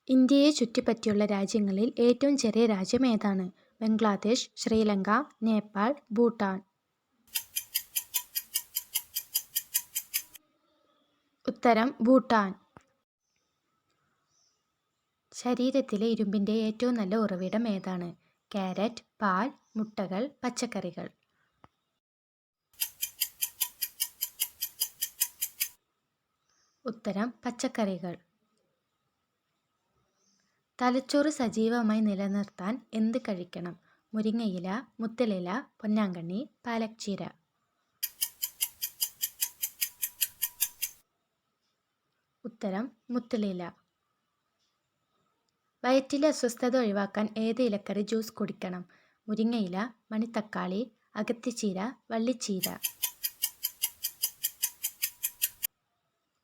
ഇന്ത്യയെ ചുറ്റിപ്പറ്റിയുള്ള രാജ്യങ്ങളിൽ ഏറ്റവും ചെറിയ രാജ്യം ഏതാണ്? ബംഗ്ലാദേശ്, ശ്രീലങ്ക, നേപ്പാൾ, ഭൂട്ടാൻ. ഉത്തരം ഭൂട്ടാൻ. ശരീരത്തിലെ ഇരുമ്പിൻ്റെ ഏറ്റവും നല്ല ഉറവിടം ഏതാണ്? കാരറ്റ്, പാൽ, മുട്ടകൾ, പച്ചക്കറികൾ. ഉത്തരം പച്ചക്കറികൾ. തലച്ചോറ് സജീവമായി നിലനിർത്താൻ എന്ത് കഴിക്കണം? മുരിങ്ങയില, മുത്തലില, പൊന്നാങ്കണ്ണി, പാലക്ചീര. ഉത്തരം മുത്തലില. വയറ്റിലെ അസ്വസ്ഥത ഒഴിവാക്കാൻ ഏത് ഇലക്കറി ജ്യൂസ് കുടിക്കണം? മുരിങ്ങയില, മണിത്തക്കാളി, അകത്തിച്ചീര, വള്ളിച്ചീര.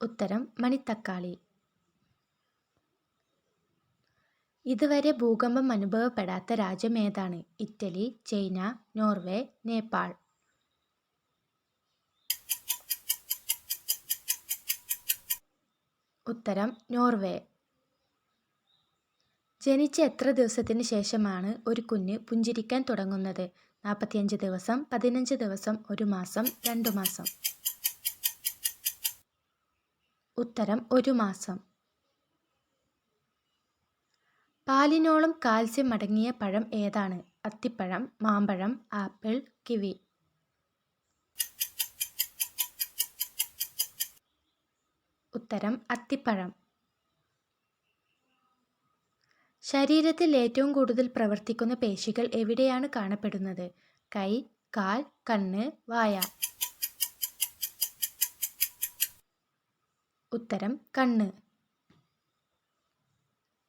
ഉത്തരം മണിത്തക്കാളി. ഇതുവരെ ഭൂകമ്പം അനുഭവപ്പെടാത്ത രാജ്യം ഏതാണ്? Italy, China, Norway, Nepal. ഉത്തരം നോർവേ. ജനിച്ച് എത്ര ദിവസത്തിന് ശേഷമാണ് ഒരു കുഞ്ഞ് പുഞ്ചിരിക്കാൻ തുടങ്ങുന്നത്? 45 ദിവസം, 15 ദിവസം, 1 മാസം, 2 മാസം. ഉത്തരം 1 മാസം. പാലിനോളം കാൽസ്യം അടങ്ങിയ പഴം ഏതാണ്? അത്തിപ്പഴം, മാമ്പഴം, ആപ്പിൾ, കിവി. ഉത്തരം അത്തിപ്പഴം. ശരീരത്തിൽ ഏറ്റവും കൂടുതൽ പ്രവർത്തിക്കുന്ന പേശികൾ എവിടെയാണ് കാണപ്പെടുന്നത്? കൈ, കാൽ, കണ്ണ്, വായ. ഉത്തരം കണ്ണ്.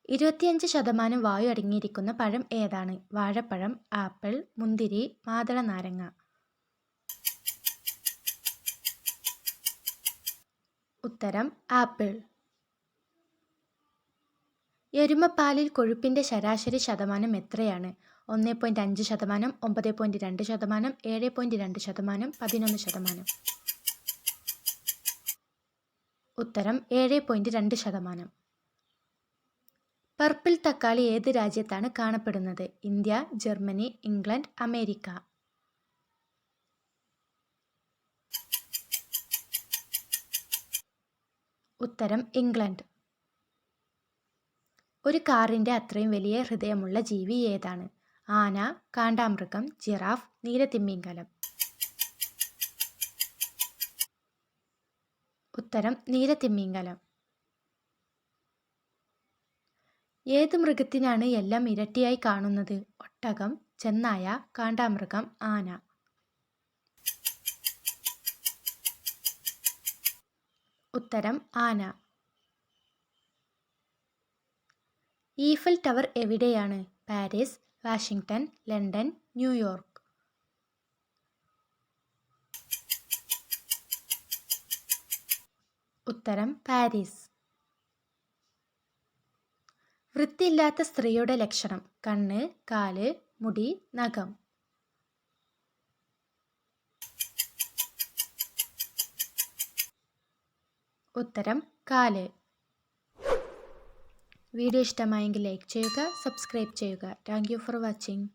25% വായു അടങ്ങിയിരിക്കുന്ന പഴം ഏതാണ്? വാഴപ്പഴം, ആപ്പിൾ, മുന്തിരി, മാതള നാരങ്ങ. ഉത്തരം ആപ്പിൾ. എരുമപ്പാലിൽ കൊഴുപ്പിൻ്റെ ശരാശരി ശതമാനം എത്രയാണ്? 1.5%, 9.2%, 7.2%, 11%. ഉത്തരം 7.2%. പർപ്പിൾ തക്കാളി ഏത് രാജ്യത്താണ് കാണപ്പെടുന്നത്? India, Germany, England, America. ഉത്തരം ഇംഗ്ലണ്ട്. ഒരു കാറിൻ്റെ അത്രയും വലിയ ഹൃദയമുള്ള ജീവി ഏതാണ്? ആന, കാണ്ടാമൃഗം, ജിറാഫ്, നീലത്തിമിംഗലം. ഉത്തരം നീലത്തിമിംഗലം. ഏത് മൃഗത്തിനാണ് എല്ലാം ഇരട്ടിയായി കാണുന്നത്? ഒട്ടകം, ചെന്നായ, കാണ്ടാമൃഗം, ആന. ഉത്തരം ആന. ഈഫൽ ടവർ എവിടെയാണ്? Paris, Washington, London, New York. ഉത്തരം പാരീസ്. വൃത്തിയില്ലാത്ത സ്ത്രീയുടെ ലക്ഷണം? കണ്ണ്, കാല്, മുടി, നഖം. ഉത്തരം കാല്. വീഡിയോ ഇഷ്ടമായെങ്കിൽ ലൈക്ക് ചെയ്യുക, സബ്സ്ക്രൈബ് ചെയ്യുക. Thank you for watching.